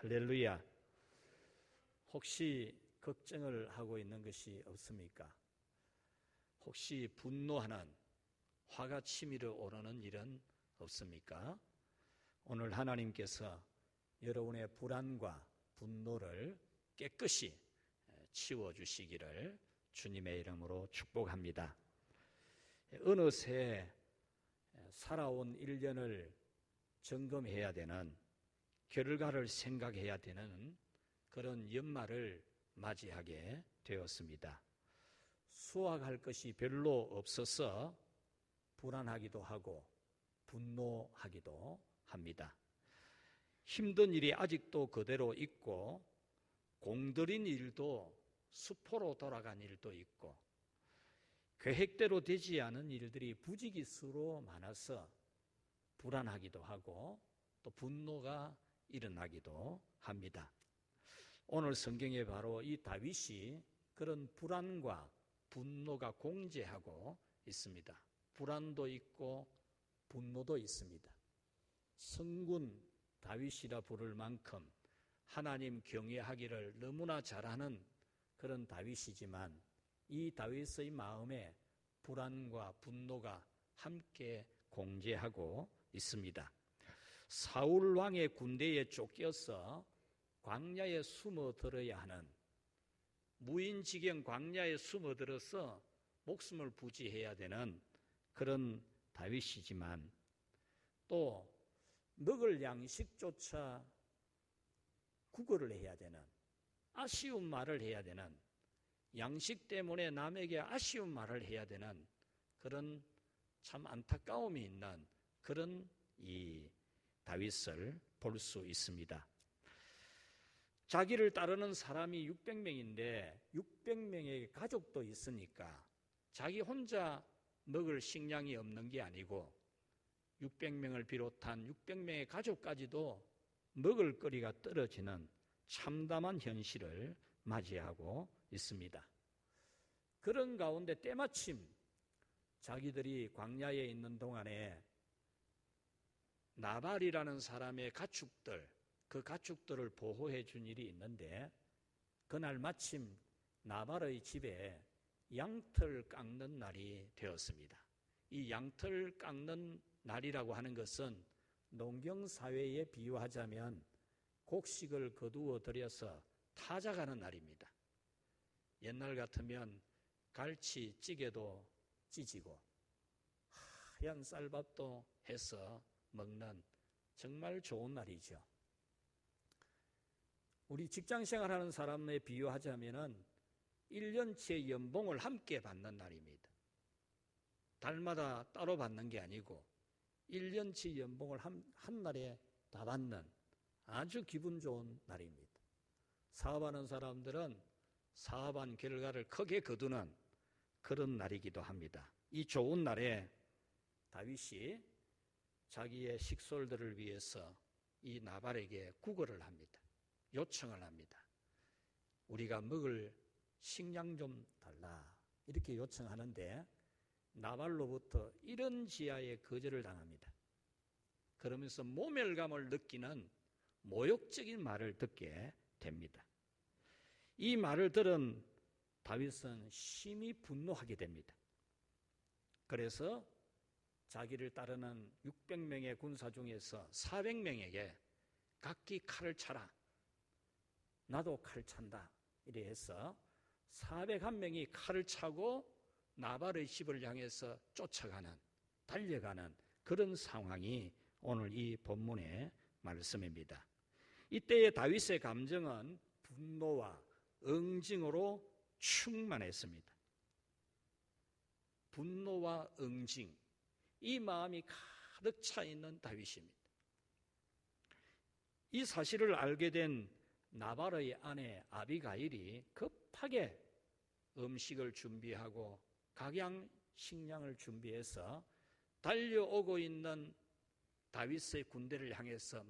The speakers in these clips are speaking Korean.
할렐루야. 혹시 걱정을 하고 있는 것이 없습니까? 혹시 분노하는, 화가 치밀어 오르는 일은 없습니까? 오늘 하나님께서 여러분의 불안과 분노를 깨끗이 치워주시기를 주님의 이름으로 축복합니다. 어느새 살아온 1년을 점검해야 되는, 결과를 생각해야 되는 그런 연말을 맞이하게 되었습니다. 수확할 것이 별로 없어서 불안하기도 하고 분노하기도 합니다. 힘든 일이 아직도 그대로 있고 공들인 일도 수포로 돌아간 일도 있고 계획대로 되지 않은 일들이 부지기수로 많아서 불안하기도 하고 또 분노가 일어나기도 합니다. 오늘 성경에 바로 이 다윗이 그런 불안과 분노가 공존하고 있습니다. 불안도 있고 분노도 있습니다. 성군 다윗이라 부를 만큼 하나님 경외하기를 너무나 잘하는 그런 다윗이지만 이 다윗의 마음에 불안과 분노가 함께 공존하고 있습니다. 사울 왕의 군대에 쫓겨서 광야에 숨어들어야 하는, 무인지경 광야에 숨어들어서 목숨을 부지해야 되는 그런 다윗이지만 또 먹을 양식조차 구걸을 해야 되는, 아쉬운 말을 해야 되는, 양식 때문에 남에게 아쉬운 말을 해야 되는 그런 참 안타까움이 있는 그런 이 다윗을 볼 수 있습니다. 자기를 따르는 사람이 600명인데 600명의 가족도 있으니까 자기 혼자 먹을 식량이 없는 게 아니고 600명을 비롯한 600명의 가족까지도 먹을 거리가 떨어지는 참담한 현실을 맞이하고 있습니다. 그런 가운데 때마침 자기들이 광야에 있는 동안에 나발이라는 사람의 가축들, 그 가축들을 보호해 준 일이 있는데 그날 마침 나발의 집에 양털 깎는 날이 되었습니다. 이 양털 깎는 날이라고 하는 것은 농경사회에 비유하자면 곡식을 거두어 들여서 타작하는 날입니다. 옛날 같으면 갈치찌개도 찢고 하얀 쌀밥도 해서 먹는 정말 좋은 날이죠. 우리 직장생활하는 사람에 비유하자면 1년치의 연봉을 함께 받는 날입니다. 달마다 따로 받는 게 아니고 1년치 연봉을 한 날에 다 받는 아주 기분 좋은 날입니다. 사업하는 사람들은 사업한 결과를 크게 거두는 그런 날이기도 합니다. 이 좋은 날에 다윗이 자기의 식솔들을 위해서 이 나발에게 구걸을 합니다. 요청을 합니다. 우리가 먹을 식량 좀 달라 이렇게 요청하는데 나발로부터 이런 지하에 거절을 당합니다. 그러면서 모멸감을 느끼는 모욕적인 말을 듣게 됩니다. 이 말을 들은 다윗은 심히 분노하게 됩니다. 그래서 자기를 따르는 600명의 군사 중에서 400명에게 각기 칼을 차라. 나도 칼 찬다. 이래 해서 401명이 칼을 차고 나발의 집을 향해서 쫓아가는, 달려가는 그런 상황이 오늘 이 본문의 말씀입니다. 이때의 다윗의 감정은 분노와 응징으로 충만했습니다. 분노와 응징, 이 마음이 가득 차 있는 다윗입니다. 이 사실을 알게 된 나발의 아내 아비가일이 급하게 음식을 준비하고 각양 식량을 준비해서 달려오고 있는 다윗의 군대를 향해서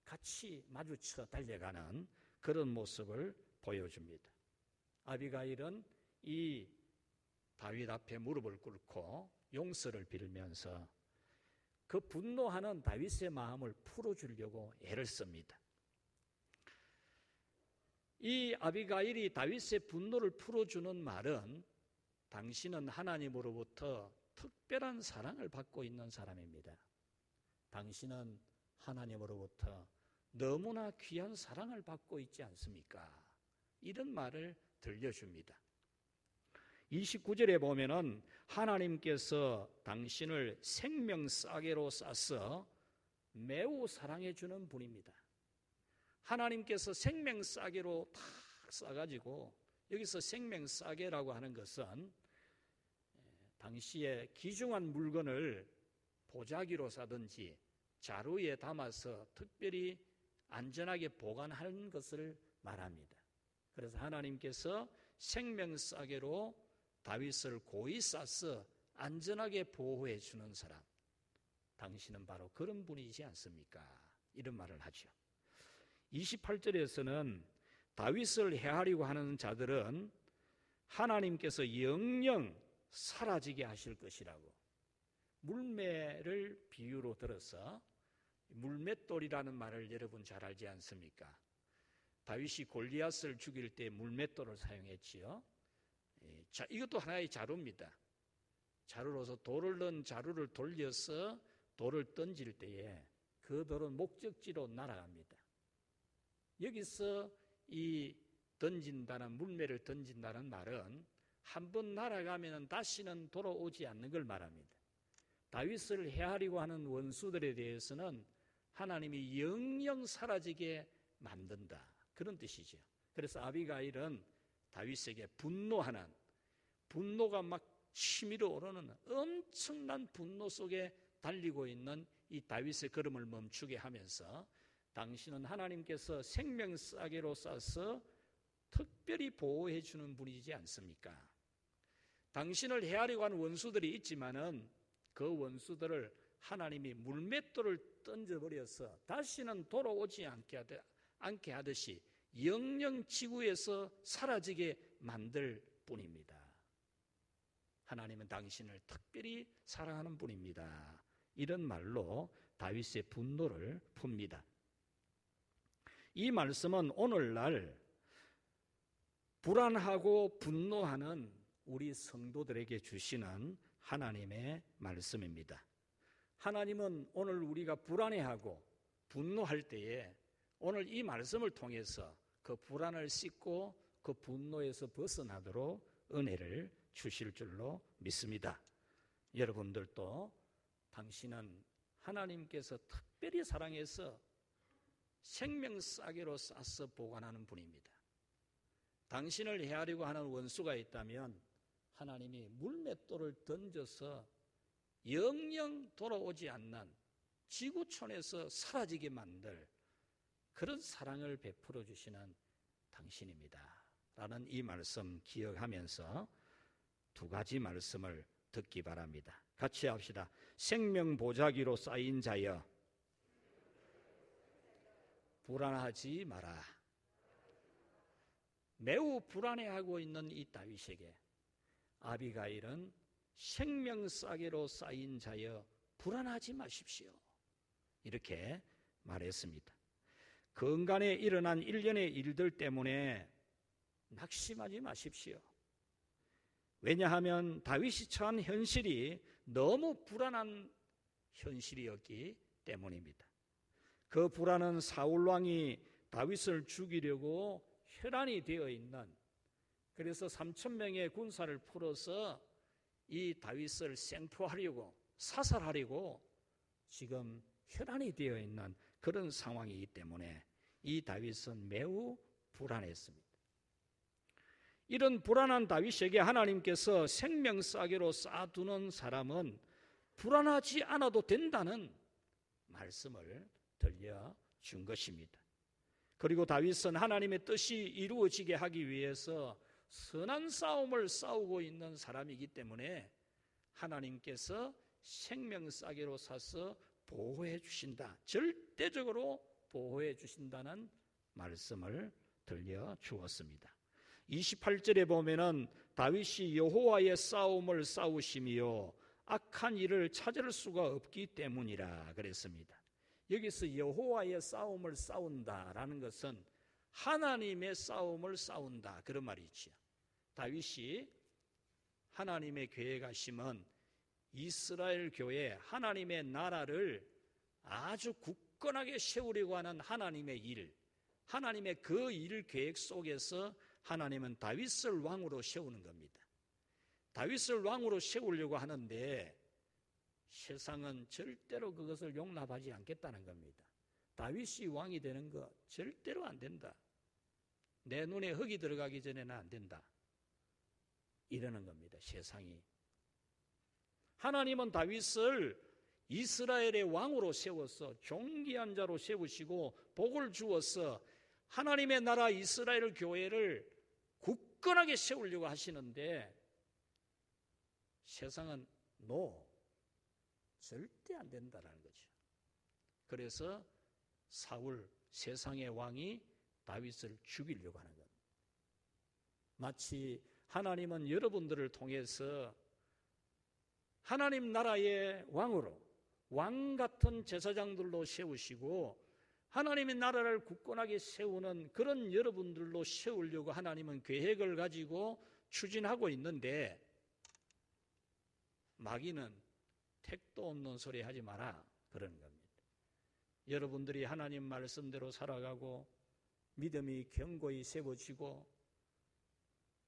같이 마주쳐 달려가는 그런 모습을 보여줍니다. 아비가일은 이 다윗 앞에 무릎을 꿇고 용서를 빌면서 그 분노하는 다윗의 마음을 풀어주려고 애를 씁니다. 이 아비가일이 다윗의 분노를 풀어주는 말은 당신은 하나님으로부터 특별한 사랑을 받고 있는 사람입니다. 당신은 하나님으로부터 너무나 귀한 사랑을 받고 있지 않습니까? 이런 말을 들려줍니다. 29절에 보면은 하나님께서 당신을 생명싸개로 싸서 매우 사랑해 주는 분입니다. 하나님께서 생명싸개로 탁 싸가지고, 여기서 생명싸개라고 하는 것은 당시에 귀중한 물건을 보자기로 싸든지 자루에 담아서 특별히 안전하게 보관하는 것을 말합니다. 그래서 하나님께서 생명싸개로 다윗을 고이 싸서 안전하게 보호해 주는 사람, 당신은 바로 그런 분이지 않습니까? 이런 말을 하죠. 28절에서는 다윗을 해하려고 하는 자들은 하나님께서 영영 사라지게 하실 것이라고, 물매를 비유로 들어서, 물맷돌이라는 말을 여러분 잘 알지 않습니까? 다윗이 골리앗을 죽일 때 물맷돌을 사용했지요. 자, 이것도 하나의 자루입니다. 자루로서 돌을 넣은 자루를 돌려서 돌을 던질 때에 그 돌은 목적지로 날아갑니다. 여기서 이 던진다는, 물매를 던진다는 말은 한 번 날아가면 다시는 돌아오지 않는 걸 말합니다. 다윗을 해하려고 하는 원수들에 대해서는 하나님이 영영 사라지게 만든다, 그런 뜻이죠. 그래서 아비가일은 다윗에게 분노하는, 분노가 막 치밀어 오르는 엄청난 분노 속에 달리고 있는 이 다윗의 걸음을 멈추게 하면서, 당신은 하나님께서 생명싸개로 싸서 특별히 보호해 주는 분이지 않습니까? 당신을 해하려고 하는 원수들이 있지만은 그 원수들을 하나님이 물맷돌을 던져버려서 다시는 돌아오지 않게 하듯이 영영 지구에서 사라지게 만들 뿐입니다. 하나님은 당신을 특별히 사랑하는 분입니다. 이런 말로 다윗의 분노를 풉니다. 이 말씀은 오늘날 불안하고 분노하는 우리 성도들에게 주시는 하나님의 말씀입니다. 하나님은 오늘 우리가 불안해하고 분노할 때에 오늘 이 말씀을 통해서 그 불안을 씻고 그 분노에서 벗어나도록 은혜를 주실 줄로 믿습니다. 여러분들도 당신은 하나님께서 특별히 사랑해서 생명싸개로 싸서 보관하는 분입니다. 당신을 해하려고 하는 원수가 있다면 하나님이 물맷돌을 던져서 영영 돌아오지 않는 지구촌에서 사라지게 만들 그런 사랑을 베풀어 주시는 당신입니다. 라는 이 말씀 기억하면서 두 가지 말씀을 듣기 바랍니다. 같이 합시다. 생명 보자기로 쌓인 자여 불안하지 마라. 매우 불안해하고 있는 이 다윗에게 아비가일은 생명싸개로 쌓인 자여 불안하지 마십시오, 이렇게 말했습니다. 근간에 일어난 일련의 일들 때문에 낙심하지 마십시오. 왜냐하면 다윗이 처한 현실이 너무 불안한 현실이었기 때문입니다. 그 불안은 사울왕이 다윗을 죽이려고 혈안이 되어 있는, 그래서 3,000명의 군사를 풀어서 이 다윗을 생포하려고, 사살하려고 지금 혈안이 되어 있는 그런 상황이기 때문에 이 다윗은 매우 불안했습니다. 이런 불안한 다윗에게 하나님께서 생명싸개로 쌓아두는 사람은 불안하지 않아도 된다는 말씀을 들려준 것입니다. 그리고 다윗은 하나님의 뜻이 이루어지게 하기 위해서 선한 싸움을 싸우고 있는 사람이기 때문에 하나님께서 생명싸개로 싸서 보호해 주신다, 절대적으로 보호해 주신다는 말씀을 들려주었습니다. 28절에 보면은 다윗이 여호와의 싸움을 싸우시며 악한 일을 찾을 수가 없기 때문이라 그랬습니다. 여기서 여호와의 싸움을 싸운다라는 것은 하나님의 싸움을 싸운다, 그런 말이지요. 다윗이 하나님의 계획가 심은 이스라엘 교회, 하나님의 나라를 아주 굳건하게 세우려고 하는 하나님의 일, 하나님의 그 일 계획 속에서 하나님은 다윗을 왕으로 세우는 겁니다. 다윗을 왕으로 세우려고 하는데 세상은 절대로 그것을 용납하지 않겠다는 겁니다. 다윗이 왕이 되는 거 절대로 안 된다. 내 눈에 흙이 들어가기 전에는 안 된다. 이러는 겁니다, 세상이. 하나님은 다윗을 이스라엘의 왕으로 세워서 존귀한 자로 세우시고 복을 주어서 하나님의 나라 이스라엘 교회를 굳건하게 세우려고 하시는데 세상은 절대 안 된다라는 거죠. 그래서 사울, 세상의 왕이 다윗을 죽이려고 하는 겁니다. 마치 하나님은 여러분들을 통해서 하나님 나라의 왕으로, 왕 같은 제사장들로 세우시고 하나님의 나라를 굳건하게 세우는 그런 여러분들로 세우려고 하나님은 계획을 가지고 추진하고 있는데, 마귀는 택도 없는 소리 하지 마라, 그러는 겁니다. 여러분들이 하나님 말씀대로 살아가고 믿음이 견고히 세워지고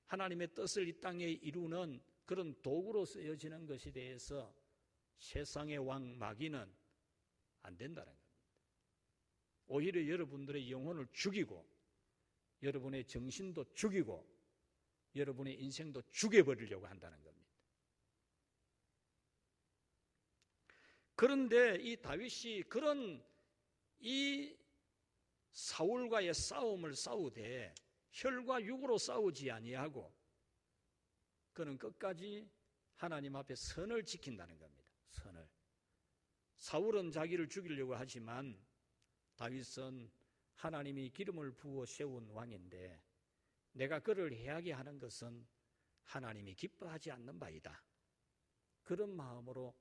하나님의 뜻을 이 땅에 이루는 그런 도구로 쓰여지는 것에 대해서 세상의 왕 마귀는 안 된다는 겁니다. 오히려 여러분들의 영혼을 죽이고 여러분의 정신도 죽이고 여러분의 인생도 죽여버리려고 한다는 겁니다. 그런데 이 다윗이 그런 이 사울과의 싸움을 싸우되 혈과 육으로 싸우지 아니하고 그는 끝까지 하나님 앞에 선을 지킨다는 겁니다. 선을. 사울은 자기를 죽이려고 하지만 다윗은 하나님이 기름을 부어 세운 왕인데 내가 그를 해하게 하는 것은 하나님이 기뻐하지 않는 바이다. 그런 마음으로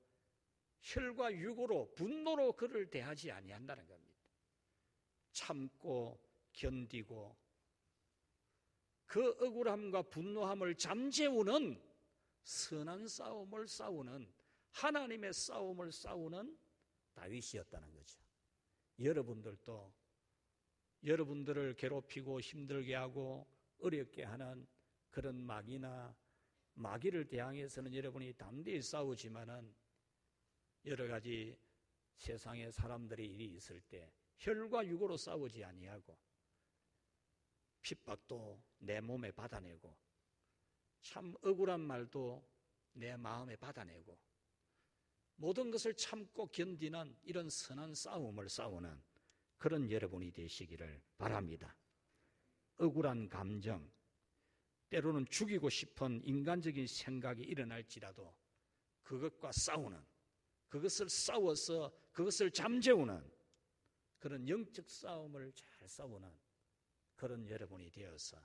혈과 육으로 분노로 그를 대하지 아니한다는 겁니다. 참고 견디고 그 억울함과 분노함을 잠재우는 선한 싸움을 싸우는 하나님의 싸움을 싸우는 다윗이었다는 거죠. 여러분들도 여러분들을 괴롭히고 힘들게 하고 어렵게 하는 그런 마귀를 대항해서는 여러분이 담대히 싸우지만은 여러 가지 세상의 사람들의 일이 있을 때 혈과 육으로 싸우지 아니하고 핍박도 내 몸에 받아내고 참 억울한 말도 내 마음에 받아내고 모든 것을 참고 견디는 이런 선한 싸움을 싸우는 그런 여러분이 되시기를 바랍니다. 억울한 감정, 때로는 죽이고 싶은 인간적인 생각이 일어날지라도 그것과 싸우는, 그것을 싸워서 그것을 잠재우는 그런 영적 싸움을 잘 싸우는 그런 여러분이 되어서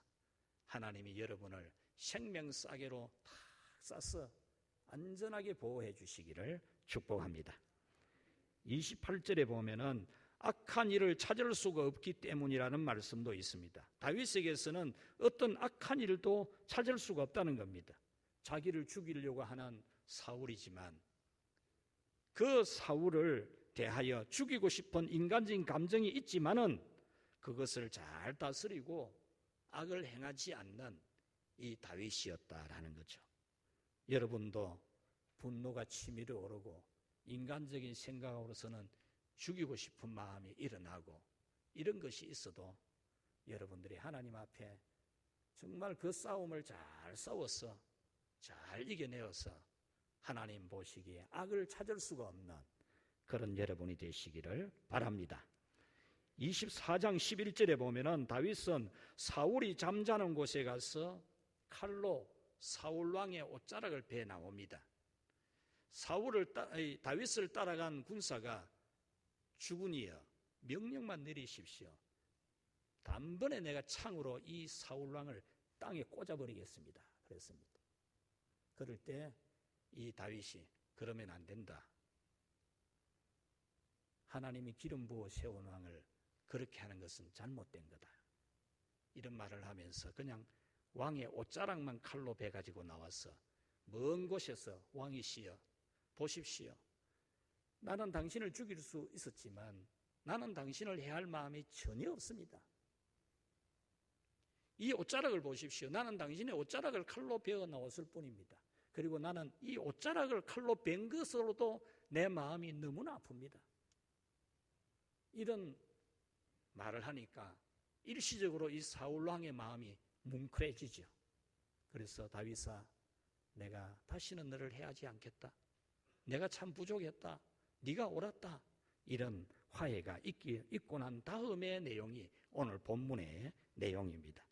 하나님이 여러분을 생명싸개로 탁 싸서 안전하게 보호해 주시기를 축복합니다. 28절에 보면은 악한 일을 찾을 수가 없기 때문이라는 말씀도 있습니다. 다윗에게서는 어떤 악한 일도 찾을 수가 없다는 겁니다. 자기를 죽이려고 하는 사울이지만 그 사울을 대하여 죽이고 싶은 인간적인 감정이 있지만은 그것을 잘 다스리고 악을 행하지 않는 이 다윗이었다라는 거죠. 여러분도 분노가 치밀어 오르고 인간적인 생각으로서는 죽이고 싶은 마음이 일어나고 이런 것이 있어도 여러분들이 하나님 앞에 정말 그 싸움을 잘 싸워서 잘 이겨내어서 하나님 보시기에 악을 찾을 수가 없는 그런 여러분이 되시기를 바랍니다. 24장 11절에 보면은 다윗은 사울이 잠자는 곳에 가서 칼로 사울 왕의 옷자락을 베어 나옵니다. 다윗을 따라간 군사가 주군이여 명령만 내리십시오. 단번에 내가 창으로 이 사울 왕을 땅에 꽂아버리겠습니다. 그랬습니다. 그럴 때 이 다윗이 그러면 안 된다. 하나님이 기름 부어 세운 왕을 그렇게 하는 것은 잘못된 거다. 이런 말을 하면서 그냥 왕의 옷자락만 칼로 베가지고 나와서 먼 곳에서 왕이시여 보십시오. 나는 당신을 죽일 수 있었지만 나는 당신을 해할 마음이 전혀 없습니다. 이 옷자락을 보십시오. 나는 당신의 옷자락을 칼로 베어 나왔을 뿐입니다. 그리고 나는 이 옷자락을 칼로 벤 것으로도 내 마음이 너무나 아픕니다. 이런 말을 하니까 일시적으로 이 사울 왕의 마음이 뭉클해지죠. 그래서 다윗아, 내가 다시는 너를 해하지 않겠다. 내가 참 부족했다. 네가 옳았다. 이런 화해가 있고 난 다음의 내용이 오늘 본문의 내용입니다.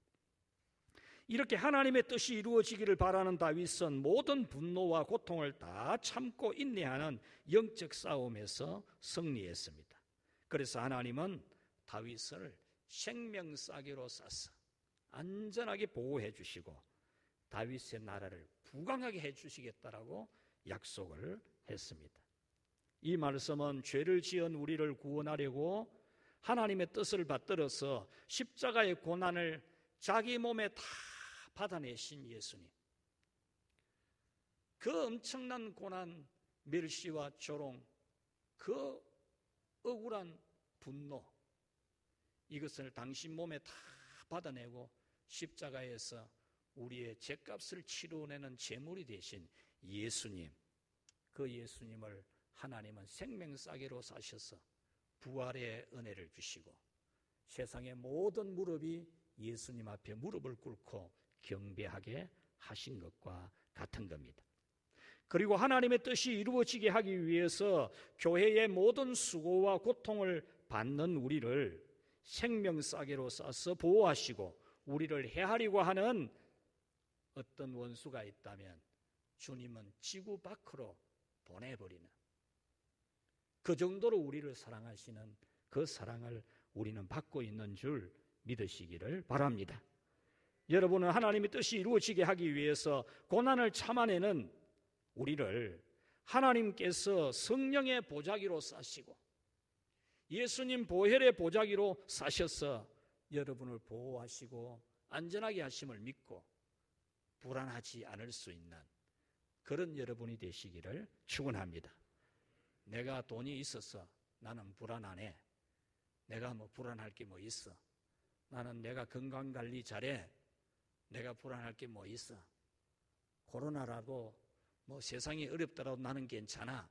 이렇게 하나님의 뜻이 이루어지기를 바라는 다윗은 모든 분노와 고통을 다 참고 인내하는 영적 싸움에서 승리했습니다. 그래서 하나님은 다윗을 생명싸개로 싸서 안전하게 보호해 주시고 다윗의 나라를 부강하게 해 주시겠다라고 약속을 했습니다. 이 말씀은 죄를 지은 우리를 구원하려고 하나님의 뜻을 받들어서 십자가의 고난을 자기 몸에 다 받아내신 예수님, 그 엄청난 고난, 멸시와 조롱, 그 억울한 분노, 이것을 당신 몸에 다 받아내고 십자가에서 우리의 죄값을 치루내는 제물이 되신 예수님, 그 예수님을 하나님은 생명싸개로 사셔서 부활의 은혜를 주시고 세상의 모든 무릎이 예수님 앞에 무릎을 꿇고 경배하게 하신 것과 같은 겁니다. 그리고 하나님의 뜻이 이루어지게 하기 위해서 교회의 모든 수고와 고통을 받는 우리를 생명싸개로 싸서 보호하시고 우리를 해하려고 하는 어떤 원수가 있다면 주님은 지구 밖으로 보내버리는, 그 정도로 우리를 사랑하시는 그 사랑을 우리는 받고 있는 줄 믿으시기를 바랍니다. 여러분은 하나님의 뜻이 이루어지게 하기 위해서 고난을 참아내는 우리를 하나님께서 성령의 보자기로 싸시고 예수님 보혈의 보자기로 싸셔서 여러분을 보호하시고 안전하게 하심을 믿고 불안하지 않을 수 있는 그런 여러분이 되시기를 축원합니다. 내가 돈이 있어서 나는 불안하네. 내가 뭐 불안할 게 뭐 있어. 나는 내가 건강관리 잘해. 내가 불안할 게 뭐 있어. 코로나라도 뭐 세상이 어렵더라도 나는 괜찮아.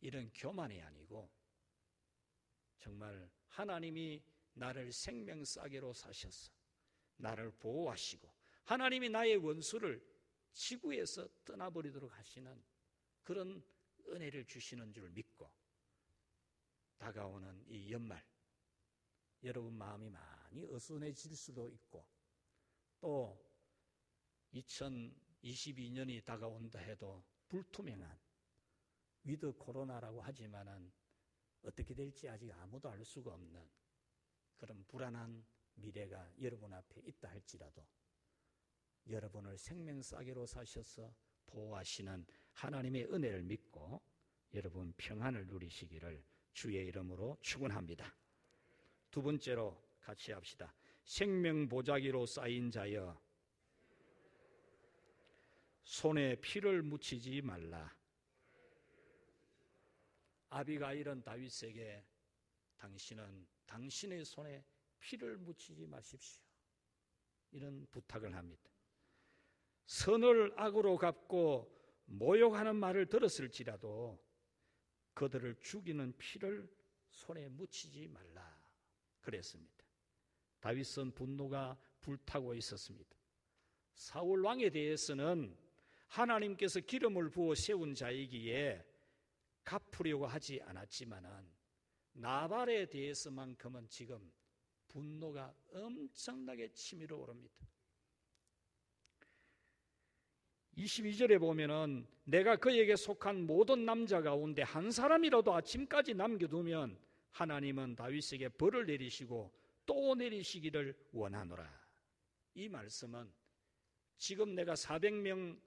이런 교만이 아니고 정말 하나님이 나를 생명싸개로 사셔서 나를 보호하시고 하나님이 나의 원수를 지구에서 떠나버리도록 하시는 그런 은혜를 주시는 줄 믿고 다가오는 이 연말, 여러분 마음이 많이 어수선해질 수도 있고 또 2022년이 다가온다 해도 불투명한 위드 코로나라고 하지만은 어떻게 될지 아직 아무도 알 수가 없는 그런 불안한 미래가 여러분 앞에 있다 할지라도 여러분을 생명싸개로 사셔서 보호하시는 하나님의 은혜를 믿고 여러분 평안을 누리시기를 주의 이름으로 축원합니다. 두 번째로 같이 합시다. 생명보자기로 쌓인 자여 손에 피를 묻히지 말라. 아비가일은 다윗에게 당신은 당신의 손에 피를 묻히지 마십시오. 이런 부탁을 합니다. 선을 악으로 갚고 모욕하는 말을 들었을지라도 그들을 죽이는 피를 손에 묻히지 말라 그랬습니다. 다윗은 분노가 불타고 있었습니다. 사울 왕에 대해서는 하나님께서 기름을 부어 세운 자이기에 갚으려고 하지 않았지만은 나발에 대해서만큼은 지금 분노가 엄청나게 치밀어 오릅니다. 22절에 보면은 내가 그에게 속한 모든 남자 가운데 한 사람이라도 아침까지 남겨두면 하나님은 다윗에게 벌을 내리시고 또 내리시기를 원하노라. 이 말씀은 지금 내가 400명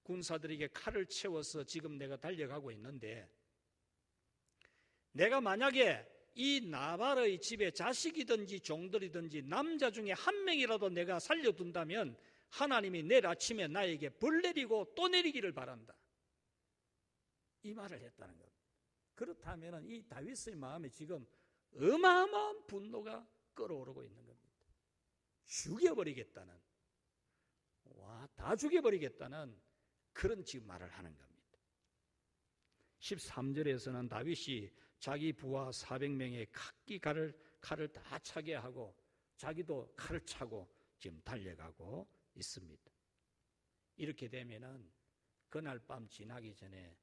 군사들에게 칼을 채워서 지금 내가 달려가고 있는데, 내가 만약에 이 나발의 집에 자식이든지 종들이든지 남자 중에 한 명이라도 내가 살려둔다면 하나님이 내일 아침에 나에게 벌 내리고 또 내리기를 바란다, 이 말을 했다는 겁니다. 그렇다면 이 다윗의 마음에 지금 어마어마한 분노가 끓어오르고 있는 겁니다. 죽여버리겠다는, 다 죽여버리겠다는 그런 지금 말을 하는 겁니다. 13절에서는 다윗이 자기 부하 400명의 각기 칼을 다 차게 하고 자기도 칼을 차고 지금 달려가고 있습니다. 이렇게 되면은 그날 밤 지나기 전에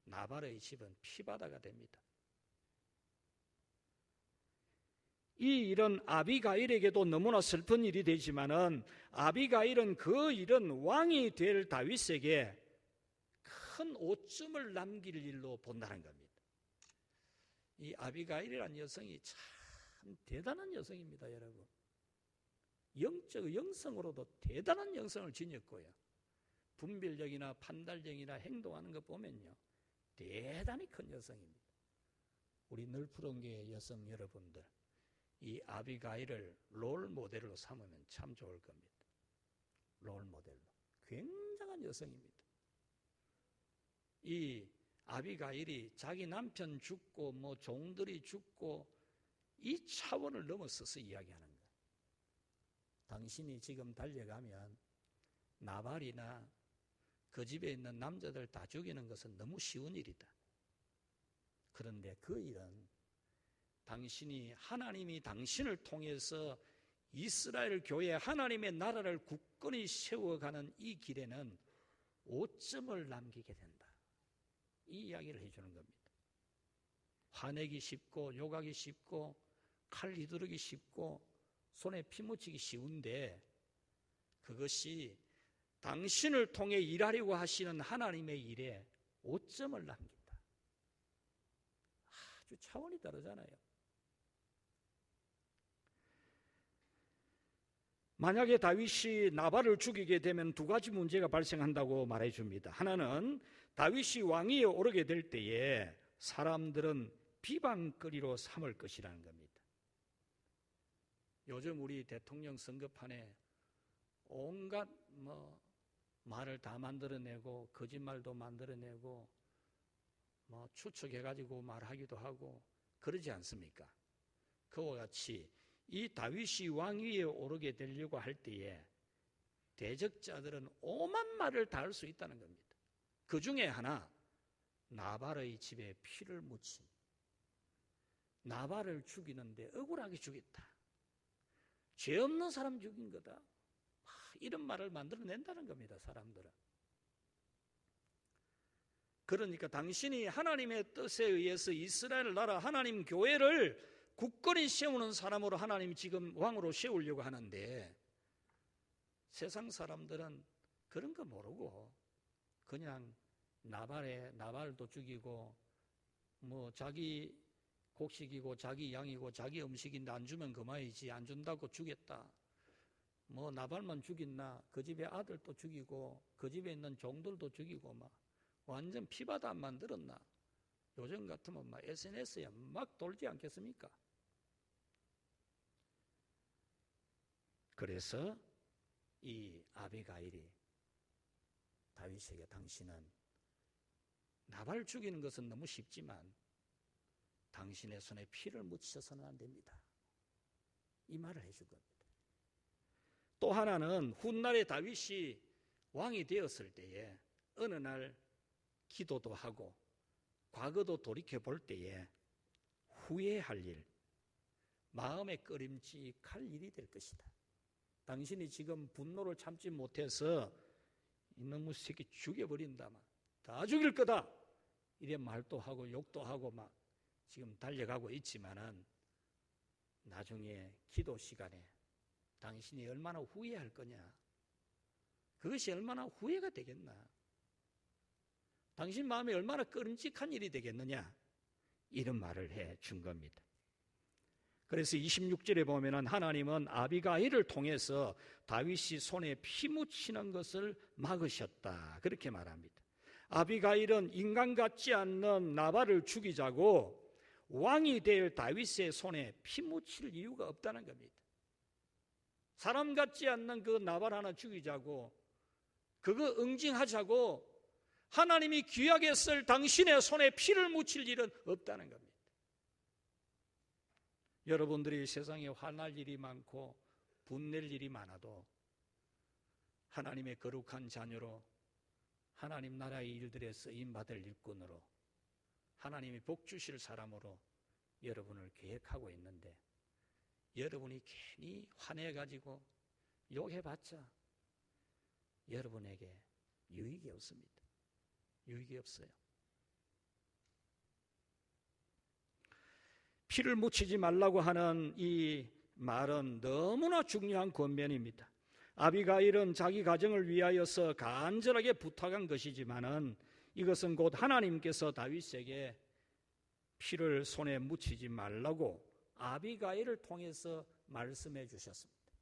나발의 집은 피바다가 됩니다. 이 일은 아비가일에게도 너무나 슬픈 일이 되지만은 아비가일은 그 일은 왕이 될 다윗에게 큰 오점을 남길 일로 본다는 겁니다. 이 아비가일이라는 여성이 참 대단한 여성입니다, 여러분. 영성으로도 대단한 영성을 지녔고요. 분별력이나 판단력이나 행동하는 거 보면요, 대단히 큰 여성입니다. 우리 늘푸른교회 여성 여러분들, 이 아비가일을 롤 모델로 삼으면 참 좋을 겁니다. 롤 모델로. 굉장한 여성입니다. 이 아비가일이 자기 남편 죽고 종들이 죽고 이 차원을 넘어서서 이야기하는 거예요. 당신이 지금 달려가면 나발이나 그 집에 있는 남자들 다 죽이는 것은 너무 쉬운 일이다. 그런데 그 일은 당신이, 하나님이 당신을 통해서 이스라엘 교회 하나님의 나라를 굳건히 세워가는 이 길에는 오점을 남기게 된다, 이 이야기를 해주는 겁니다. 화내기 쉽고 욕하기 쉽고 칼 휘두르기 쉽고 손에 피 묻히기 쉬운데, 그것이 당신을 통해 일하려고 하시는 하나님의 일에 오점을 남긴다. 아주 차원이 다르잖아요. 만약에 다윗이 나발을 죽이게 되면 두 가지 문제가 발생한다고 말해줍니다. 하나는 다윗이 왕위에 오르게 될 때에 사람들은 비방거리로 삼을 것이라는 겁니다. 요즘 우리 대통령 선거판에 온갖 말을 다 만들어내고 거짓말도 만들어내고 추측해가지고 말하기도 하고 그러지 않습니까? 그와 같이 이 다윗이 왕위에 오르게 되려고 할 때에 대적자들은 오만 말을 다 할 수 있다는 겁니다. 그 중에 하나, 나발의 집에 피를 묻힌, 나발을 죽이는데 억울하게 죽였다, 죄 없는 사람 죽인 거다, 이런 말을 만들어낸다는 겁니다, 사람들은. 그러니까 당신이 하나님의 뜻에 의해서 이스라엘 나라 하나님 교회를 굳건히 세우는 사람으로 하나님이 지금 왕으로 세우려고 하는데, 세상 사람들은 그런 거 모르고 그냥 나발도 죽이고 자기 곡식이고 자기 양이고 자기 음식인데 안 주면 그만이지, 안 준다고 죽였다, 나발만 죽였나, 그 집의 아들도 죽이고 그 집에 있는 종들도 죽이고 완전 피바다 안 만들었나. 요즘 같으면 SNS에 막 돌지 않겠습니까? 그래서 이 아비가일이 다윗에게, 당신은 나발을 죽이는 것은 너무 쉽지만 당신의 손에 피를 묻혀서는 안 됩니다, 이 말을 해준 겁니다. 또 하나는 훗날에 다윗이 왕이 되었을 때에 어느 날 기도도 하고 과거도 돌이켜 볼 때에 후회할 일, 마음에 꺼림칙할 일이 될 것이다. 당신이 지금 분노를 참지 못해서 이놈의 새끼 죽여버린다, 다 죽일 거다, 이래 말도 하고 욕도 하고 지금 달려가고 있지만은 나중에 기도 시간에 당신이 얼마나 후회할 거냐, 그것이 얼마나 후회가 되겠나, 당신 마음에 얼마나 끔찍한 일이 되겠느냐, 이런 말을 해 준 겁니다. 그래서 26절에 보면은 하나님은 아비가일을 통해서 다윗이 손에 피 묻히는 것을 막으셨다, 그렇게 말합니다. 아비가일은 인간 같지 않는 나발을 죽이자고 왕이 될 다윗의 손에 피 묻힐 이유가 없다는 겁니다. 사람 같지 않는 그 나발 하나 죽이자고, 그거 응징하자고 하나님이 귀하게 쓸 당신의 손에 피를 묻힐 일은 없다는 겁니다. 여러분들이 세상에 화날 일이 많고 분낼 일이 많아도 하나님의 거룩한 자녀로 하나님 나라의 일들에 쓰임받을 일꾼으로 하나님이 복 주실 사람으로 여러분을 계획하고 있는데, 여러분이 괜히 화내가지고 욕해봤자 여러분에게 유익이 없습니다. 유익이 없어요. 피를 묻히지 말라고 하는 이 말은 너무나 중요한 권면입니다. 아비가일은 자기 가정을 위하여서 간절하게 부탁한 것이지만은 이것은 곧 하나님께서 다윗에게 피를 손에 묻히지 말라고 아비가일을 통해서 말씀해 주셨습니다.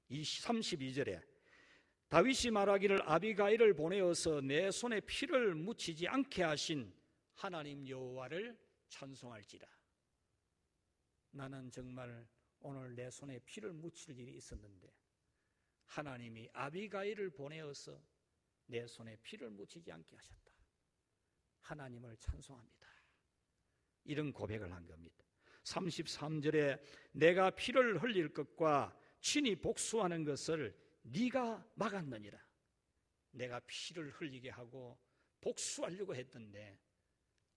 32절에 다윗이 말하기를 아비가일을 보내어서 내 손에 피를 묻히지 않게 하신 하나님 여호와를 찬송할지라. 나는 정말 오늘 내 손에 피를 묻힐 일이 있었는데 하나님이 아비가일을 보내어서 내 손에 피를 묻히지 않게 하셨다. 하나님을 찬송합니다. 이런 고백을 한 겁니다. 33절에 내가 피를 흘릴 것과 친히 복수하는 것을 네가 막았느니라. 내가 피를 흘리게 하고 복수하려고 했던데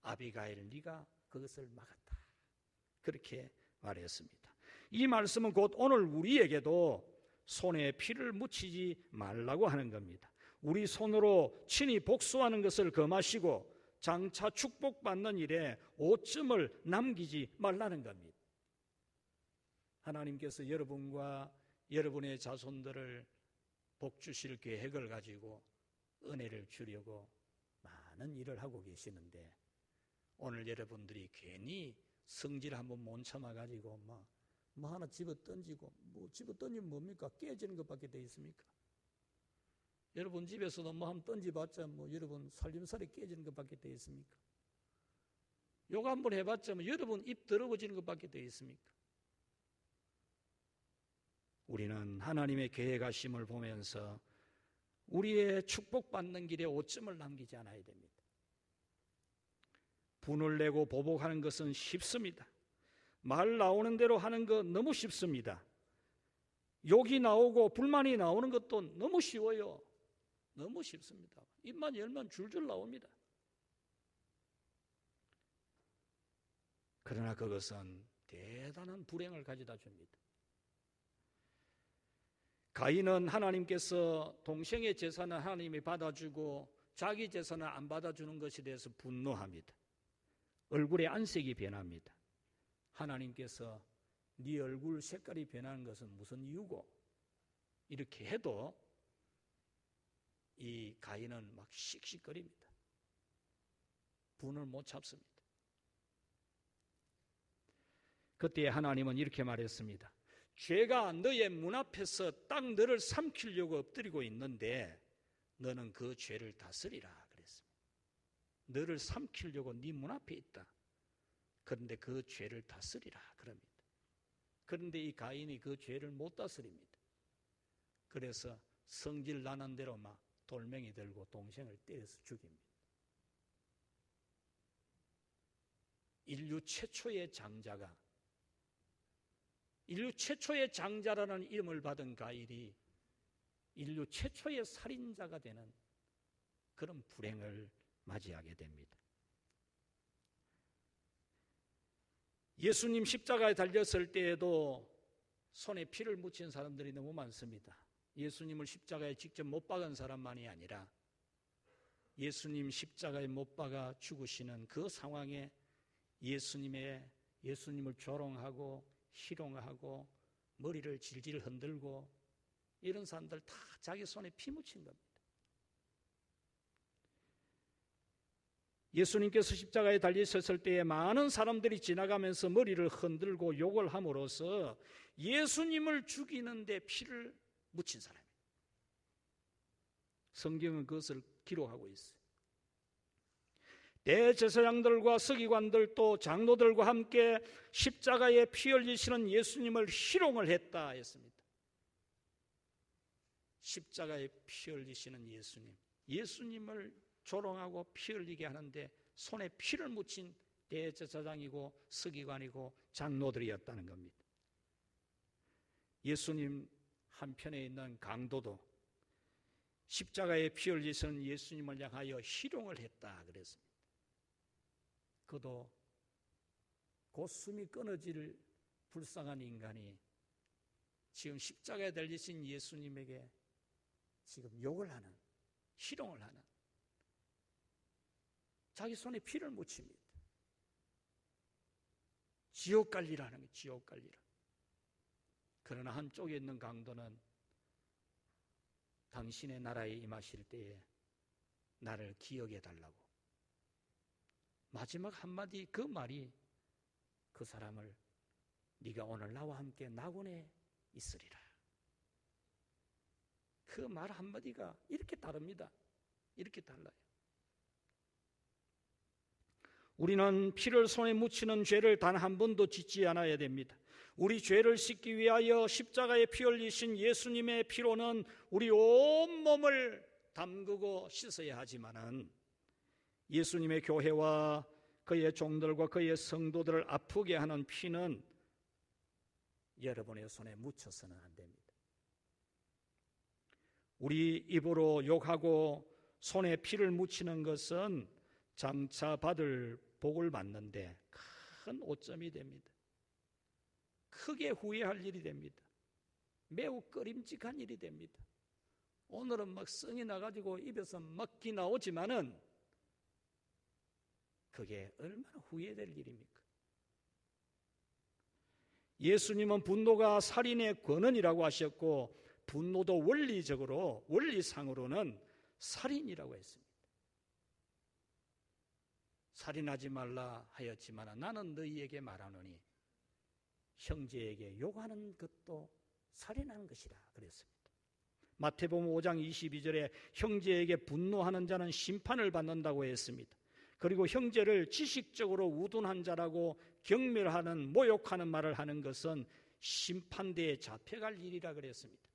아비가일 네가 그것을 막았다. 그렇게 말했습니다. 이 말씀은 곧 오늘 우리에게도 손에 피를 묻히지 말라고 하는 겁니다. 우리 손으로 친히 복수하는 것을 금하시고 장차 축복받는 일에 오점을 남기지 말라는 겁니다. 하나님께서 여러분과 여러분의 자손들을 복 주실 계획을 가지고 은혜를 주려고 많은 일을 하고 계시는데, 오늘 여러분들이 괜히 성질 한번 못 참아가지고 뭐 하나 집어 던지고, 뭐 집어 던지면 뭡니까? 깨지는 것밖에 돼 있습니까? 여러분 집에서도 뭐 한번 던지봤자 뭐 여러분 살림살이 깨지는 것밖에 돼 있습니까? 욕 한번 해봤자 뭐 여러분 입 더러워지는 것밖에 돼 있습니까? 우리는 하나님의 계획하심을 보면서 우리의 축복받는 길에 오점을 남기지 않아야 됩니다. 분을 내고 보복하는 것은 쉽습니다. 말 나오는 대로 하는 거 너무 쉽습니다. 욕이 나오고 불만이 나오는 것도 너무 쉬워요. 너무 쉽습니다. 입만 열면 줄줄 나옵니다. 그러나 그것은 대단한 불행을 가져다 줍니다. 가인은 하나님께서 동생의 제사는 하나님이 받아주고 자기 제사는 안 받아주는 것에 대해서 분노합니다. 얼굴의 안색이 변합니다. 하나님께서 네 얼굴 색깔이 변하는 것은 무슨 이유고? 이렇게 해도 이 가인은 막 씩씩거립니다. 분을 못 참습니다. 그때 하나님은 이렇게 말했습니다. 죄가 너의 문 앞에서 딱 너를 삼키려고 엎드리고 있는데 너는 그 죄를 다스리라 그랬습니다. 너를 삼키려고 네 문 앞에 있다. 그런데 그 죄를 다스리라 그럽니다. 그런데 이 가인이 그 죄를 못 다스립니다. 그래서 성질 나는 대로 막 돌멩이 들고 동생을 때려서 죽입니다. 인류 최초의 장자라는 이름을 받은 가인이 인류 최초의 살인자가 되는 그런 불행을 맞이하게 됩니다. 예수님 십자가에 달렸을 때에도 손에 피를 묻힌 사람들이 너무 많습니다. 예수님을 십자가에 직접 못 박은 사람만이 아니라 예수님 십자가에 못 박아 죽으시는 그 상황에 예수님을 조롱하고 희롱하고 머리를 질질 흔들고 이런 사람들 다 자기 손에 피 묻힌 겁니다. 예수님께서 십자가에 달리셨을 때에 많은 사람들이 지나가면서 머리를 흔들고 욕을 함으로써 예수님을 죽이는데 피를 묻힌 사람이에요. 성경은 그것을 기록하고 있어요. 대제사장들과 서기관들 또 장로들과 함께 십자가에 피 흘리시는 예수님을 희롱을 했다 했습니다. 십자가에 피 흘리시는 예수님을 조롱하고 피 흘리게 하는데 손에 피를 묻힌 대제사장이고 서기관이고 장로들이었다는 겁니다. 예수님 한편에 있는 강도도 십자가에 피 흘리시는 예수님을 향하여 희롱을 했다 그랬습니다. 그도 곧숨이 끊어질 불쌍한 인간이 지금 십자가에 달리신 예수님에게 지금 욕을 하는, 희롱을 하는, 자기 손에 피를 묻힙니다. 지옥 갈리라는 거예요. 지옥 갈리라. 그러나 한쪽에 있는 강도는 당신의 나라에 임하실 때에 나를 기억해 달라고. 마지막 한마디 그 말이 그 사람을 네가 오늘 나와 함께 낙원에 있으리라. 그 말 한마디가 이렇게 다릅니다. 이렇게 달라요. 우리는 피를 손에 묻히는 죄를 단 한 번도 짓지 않아야 됩니다. 우리 죄를 씻기 위하여 십자가에 피 흘리신 예수님의 피로는 우리 온몸을 담그고 씻어야 하지만은 예수님의 교회와 그의 종들과 그의 성도들을 아프게 하는 피는 여러분의 손에 묻혀서는 안 됩니다. 우리 입으로 욕하고 손에 피를 묻히는 것은 장차 받을 복을 받는데 큰 오점이 됩니다. 크게 후회할 일이 됩니다. 매우 꺼림직한 일이 됩니다. 오늘은 막 성이 나가지고 입에서 막 기 나오지만은 그게 얼마나 후회될 일입니까? 예수님은 분노가 살인의 권원이라고 하셨고 분노도 원리상으로는 살인이라고 했습니다. 살인하지 말라 하였지만 나는 너희에게 말하노니 형제에게 욕하는 것도 살인하는 것이라 그랬습니다. 마태복음 5장 22절에 형제에게 분노하는 자는 심판을 받는다고 했습니다. 그리고 형제를 지식적으로 우둔한 자라고 경멸하는 모욕하는 말을 하는 것은 심판대에 잡혀갈 일이라 그랬습니다.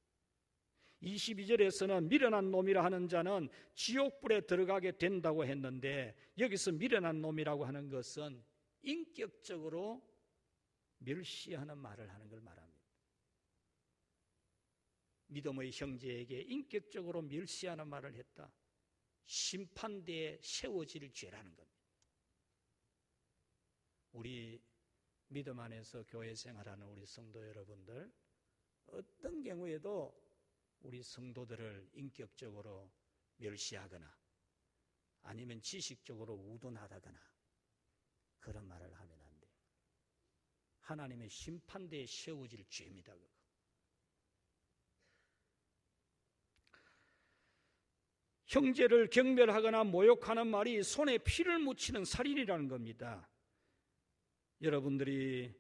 22절에서는 미련한 놈이라 하는 자는 지옥불에 들어가게 된다고 했는데 여기서 미련한 놈이라고 하는 것은 인격적으로 멸시하는 말을 하는 걸 말합니다. 믿음의 형제에게 인격적으로 멸시하는 말을 했다. 심판대에 세워질 죄라는 겁니다. 우리 믿음 안에서 교회 생활하는 우리 성도 여러분들, 어떤 경우에도 우리 성도들을 인격적으로 멸시하거나 아니면 지식적으로 우둔하다거나 그런 말을 하면 안 돼요. 하나님의 심판대에 세워질 죄입니다. 그거. 형제를 경멸하거나 모욕하는 말이 손에 피를 묻히는 살인이라는 겁니다. 여러분들이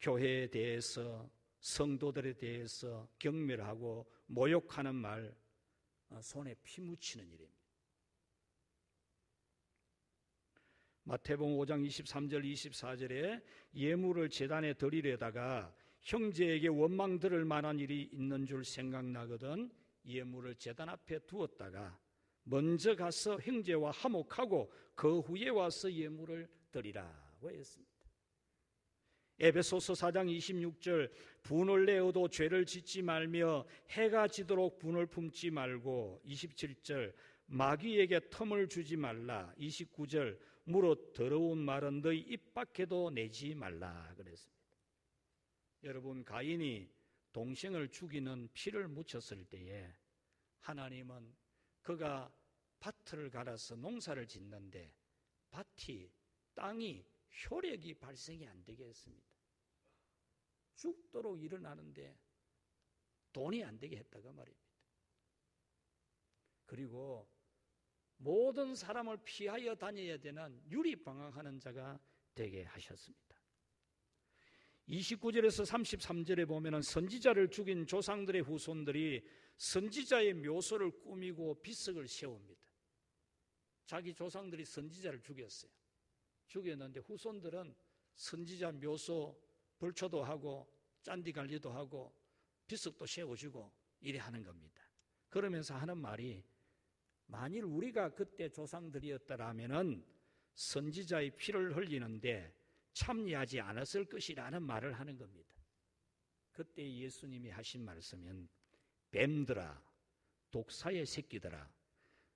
교회에 대해서 성도들에 대해서 경멸하고 모욕하는 말, 손에 피 묻히는 일입니다. 마태복음 5장 23절 24절에 예물을 제단에 드리려다가 형제에게 원망 들을 만한 일이 있는 줄 생각나거든 예물을 제단 앞에 두었다가 먼저 가서 형제와 화목하고 그 후에 와서 예물을 드리라고 했습니다. 에베소서 4장 26절 분을 내어도 죄를 짓지 말며 해가 지도록 분을 품지 말고 27절 마귀에게 텀을 주지 말라 29절 무릇 더러운 말은 너희 입 밖에도 내지 말라 그랬습니다. 여러분 가인이 동생을 죽이는 피를 묻혔을 때에 하나님은 그가 밭을 갈아서 농사를 짓는데 땅이 효력이 발생이 안 되게 했습니다. 죽도록 일어나는데 돈이 안 되게 했다가 말입니다. 그리고 모든 사람을 피하여 다녀야 되는 유리방황하는 자가 되게 하셨습니다. 29절에서 33절에 보면 선지자를 죽인 조상들의 후손들이 선지자의 묘소를 꾸미고 비석을 세웁니다. 자기 조상들이 선지자를 죽였어요. 죽였는데 후손들은 선지자 묘소 벌초도 하고 짠디 관리도 하고 비석도 세워주고 이래 하는 겁니다. 그러면서 하는 말이, 만일 우리가 그때 조상들이었더라면은 선지자의 피를 흘리는데 참여하지 않았을 것이라는 말을 하는 겁니다. 그때 예수님이 하신 말씀은, 뱀들아, 독사의 새끼들아,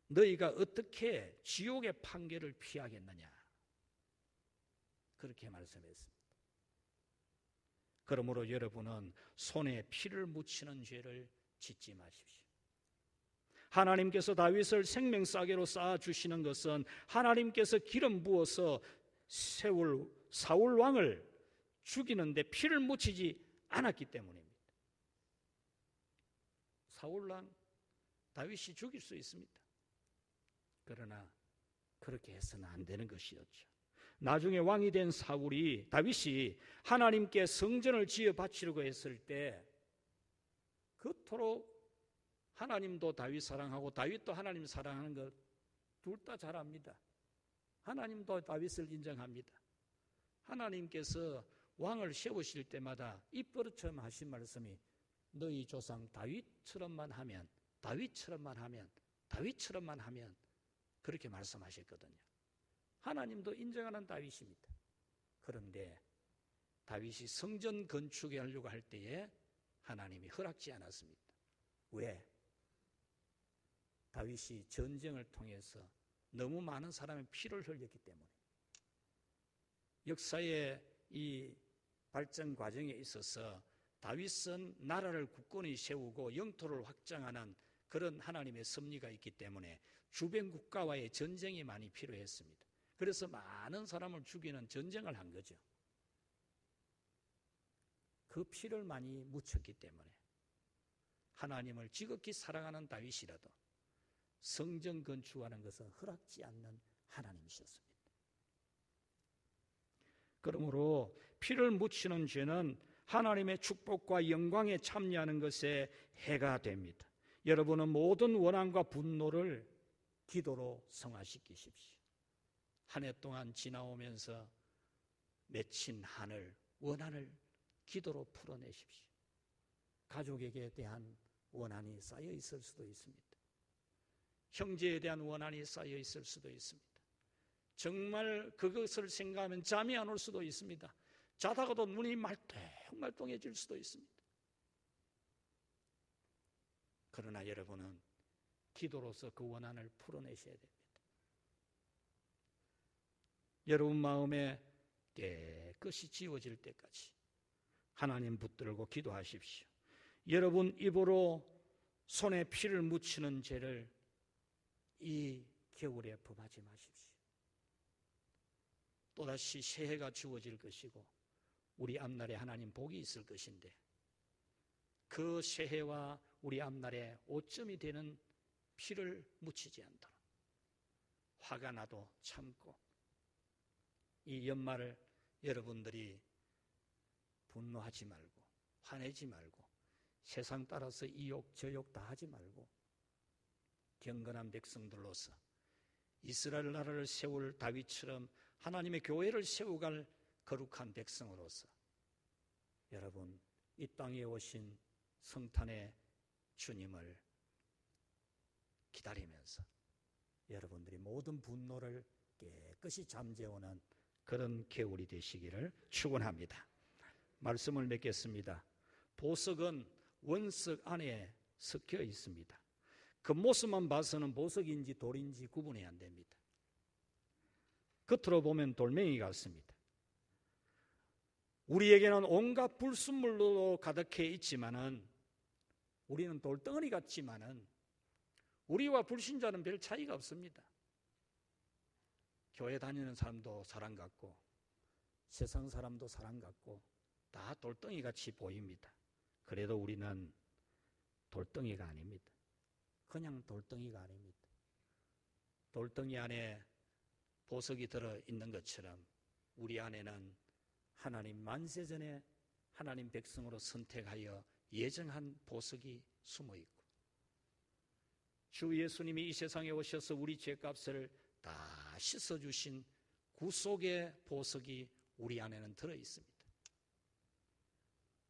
너희가 어떻게 지옥의 판결을 피하겠느냐, 그렇게 말씀했습니다. 그러므로 여러분은 손에 피를 묻히는 죄를 짓지 마십시오. 하나님께서 다윗을 생명싸개로 쌓아주시는 것은 하나님께서 기름 부어서 사울 왕을 죽이는데 피를 묻히지 않았기 때문입니다. 사울 왕 다윗이 죽일 수 있습니다. 그러나 그렇게 해서는 안 되는 것이었죠. 나중에 왕이 된 다윗이 하나님께 성전을 지어 바치려고 했을 때 그토록 하나님도 다윗 사랑하고 다윗도 하나님 사랑하는 것 둘 다 잘 압니다. 하나님도 다윗을 인정합니다. 하나님께서 왕을 세우실 때마다 입버릇처럼 하신 말씀이, 너희 조상 다윗처럼만 하면 그렇게 말씀하셨거든요. 하나님도 인정하는 다윗입니다. 그런데 다윗이 성전 건축하려고 할 때에 하나님이 허락지 않았습니다. 왜? 다윗이 전쟁을 통해서 너무 많은 사람의 피를 흘렸기 때문에. 역사의 이 발전 과정에 있어서 다윗은 나라를 굳건히 세우고 영토를 확장하는 그런 하나님의 섭리가 있기 때문에 주변 국가와의 전쟁이 많이 필요했습니다. 그래서 많은 사람을 죽이는 전쟁을 한 거죠. 그 피를 많이 묻혔기 때문에 하나님을 지극히 사랑하는 다윗이라도 성전 건축하는 것은 허락지 않는 하나님이셨습니다. 그러므로 피를 묻히는 죄는 하나님의 축복과 영광에 참여하는 것에 해가 됩니다. 여러분은 모든 원한과 분노를 기도로 성화시키십시오. 한 해 동안 지나오면서 맺힌 한을, 원한을 기도로 풀어내십시오. 가족에게 대한 원한이 쌓여 있을 수도 있습니다. 형제에 대한 원한이 쌓여 있을 수도 있습니다. 정말 그것을 생각하면 잠이 안 올 수도 있습니다. 자다가도 눈이 말똥말똥해질 수도 있습니다. 그러나 여러분은 기도로서 그 원한을 풀어내셔야 됩니다. 여러분 마음에 깨끗이 지워질 때까지 하나님 붙들고 기도하십시오. 여러분 입으로 손에 피를 묻히는 죄를 이 겨울에 범하지 마십시오. 또다시 새해가 주어질 것이고 우리 앞날에 하나님 복이 있을 것인데 그 새해와 우리 앞날에 오점이 되는 피를 묻히지 않도록 화가 나도 참고 이 연말을 여러분들이 분노하지 말고 화내지 말고 세상 따라서 이욕 저욕 다 하지 말고 경건한 백성들로서 이스라엘 나라를 세울 다윗처럼 하나님의 교회를 세워갈 거룩한 백성으로서 여러분 이 땅에 오신 성탄의 주님을 기다리면서 여러분들이 모든 분노를 깨끗이 잠재우는 그런 겨울이 되시기를 축원합니다. 말씀을 맺겠습니다. 보석은 원석 안에 섞여 있습니다. 겉모습만 봐서는 보석인지 돌인지 구분이 안 됩니다. 겉으로 보면 돌멩이 같습니다. 우리에게는 온갖 불순물로 가득해 있지만은 우리는 돌덩어리 같지만은 우리와 불신자는 별 차이가 없습니다. 교회 다니는 사람도 사람 같고 세상 사람도 사람 같고 다 돌덩이 같이 보입니다. 그래도 우리는 돌덩이가 아닙니다. 그냥 돌덩이가 아닙니다. 돌덩이 안에 보석이 들어있는 것처럼 우리 안에는 하나님 만세전에 하나님 백성으로 선택하여 예정한 보석이 숨어있고, 주 예수님이 이 세상에 오셔서 우리 죄값을 다 씻어주신 구속의 보석이 우리 안에는 들어있습니다.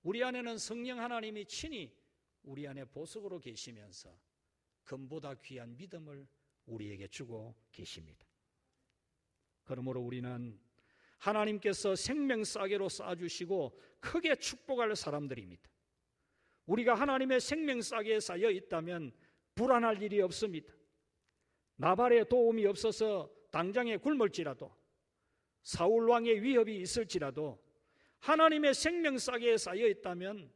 우리 안에는 성령 하나님이 친히 우리 안에 보석으로 계시면서 금보다 귀한 믿음을 우리에게 주고 계십니다. 그러므로 우리는 하나님께서 생명싸개로 쌓아주시고 크게 축복할 사람들입니다. 우리가 하나님의 생명싸개에 쌓여 있다면 불안할 일이 없습니다. 나발의 도움이 없어서 당장에 굶을지라도, 사울왕의 위협이 있을지라도 하나님의 생명싸개에 쌓여 있다면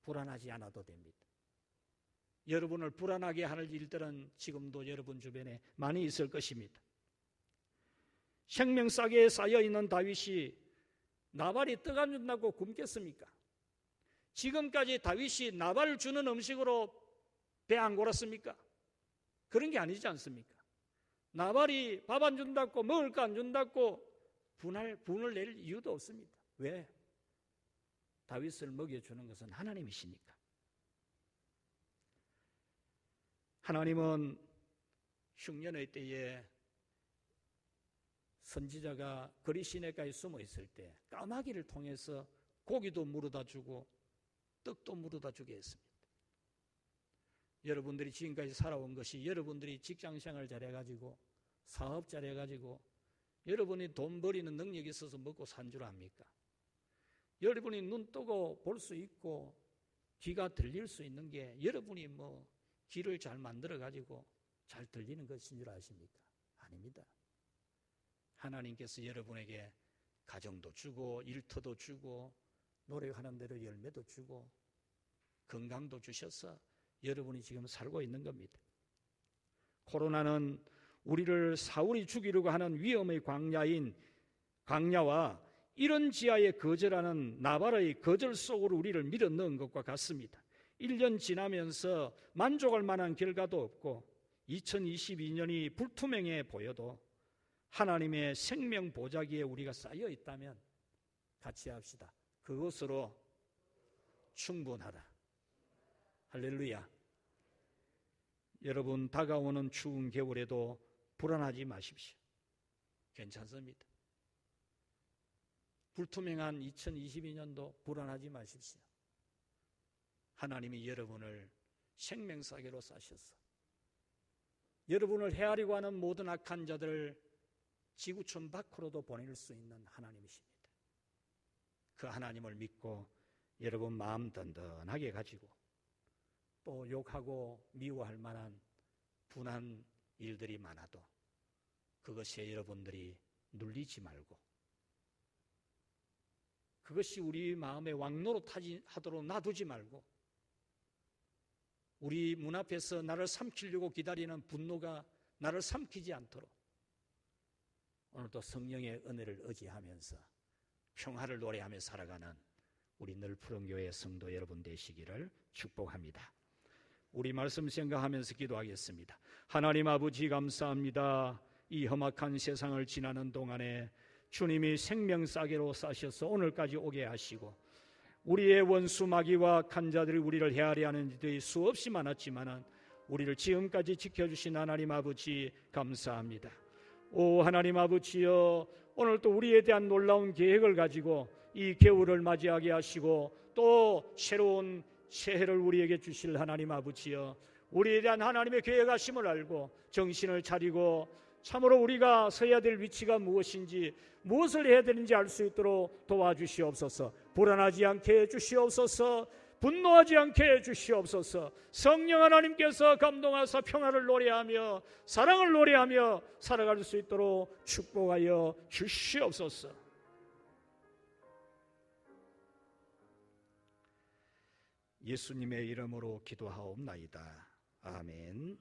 불안하지 않아도 됩니다. 여러분을 불안하게 하는 일들은 지금도 여러분 주변에 많이 있을 것입니다. 생명싸개에 쌓여있는 다윗이 나발이 떡 안 준다고 굶겠습니까? 지금까지 다윗이 나발 주는 음식으로 배 안 골았습니까? 그런 게 아니지 않습니까? 나발이 밥 안 준다고, 먹을 거 안 준다고 분을 낼 이유도 없습니다. 왜? 다윗을 먹여주는 것은 하나님이시니까. 하나님은 흉년의 때에 선지자가 거리 시내가에 숨어 있을 때 까마귀를 통해서 고기도 물어다 주고 떡도 물어다 주게 했습니다. 여러분들이 지금까지 살아온 것이, 여러분들이 직장생활 잘해가지고 사업 잘해가지고 여러분이 돈 벌이는 능력이 있어서 먹고 산 줄 압니까? 여러분이 눈 뜨고 볼 수 있고 귀가 들릴 수 있는 게 여러분이 귀를 잘 만들어가지고 잘 들리는 것인 줄 아십니까? 아닙니다. 하나님께서 여러분에게 가정도 주고 일터도 주고 노력하는 대로 열매도 주고 건강도 주셔서 여러분이 지금 살고 있는 겁니다. 코로나는 우리를 사울이 죽이려고 하는 위험의 광야와 이런 지하에 거절하는 나발의 거절 속으로 우리를 밀어넣은 것과 같습니다. 1년 지나면서 만족할 만한 결과도 없고 2022년이 불투명해 보여도 하나님의 생명 보자기에 우리가 쌓여 있다면 같이 합시다. 그것으로 충분하다. 할렐루야. 여러분, 다가오는 추운 겨울에도 불안하지 마십시오. 괜찮습니다. 불투명한 2022년도 불안하지 마십시오. 하나님이 여러분을 생명사계로 싸셔서 여러분을 헤아리고 하는 모든 악한 자들을 지구촌 밖으로도 보낼 수 있는 하나님이십니다. 그 하나님을 믿고 여러분 마음 든든하게 가지고 또 욕하고 미워할 만한 분한 일들이 많아도 그것에 여러분들이 눌리지 말고 그것이 우리 마음에 왕노릇하도록 놔두지 말고 우리 문 앞에서 나를 삼키려고 기다리는 분노가 나를 삼키지 않도록 오늘도 성령의 은혜를 의지하면서 평화를 노래하며 살아가는 우리 늘 푸른교회 성도 여러분 되시기를 축복합니다. 우리 말씀 생각하면서 기도하겠습니다. 하나님 아버지 감사합니다. 이 험악한 세상을 지나는 동안에 주님이 생명싸개로 싸셔서 오늘까지 오게 하시고 우리의 원수 마귀와 악한 자들이 우리를 헤아려 하는 일들이 수없이 많았지만 우리를 지금까지 지켜주신 하나님 아버지 감사합니다. 오 하나님 아버지여, 오늘 또 우리에 대한 놀라운 계획을 가지고 이 겨울을 맞이하게 하시고 또 새로운 새해를 우리에게 주실 하나님 아버지여, 우리에 대한 하나님의 계획하심을 알고 정신을 차리고 참으로 우리가 서야 될 위치가 무엇인지 무엇을 해야 되는지 알 수 있도록 도와주시옵소서. 불안하지 않게 해주시옵소서. 분노하지 않게 해주시옵소서. 성령 하나님께서 감동하사 평화를 노래하며 사랑을 노래하며 살아갈 수 있도록 축복하여 주시옵소서. 예수님의 이름으로 기도하옵나이다. 아멘.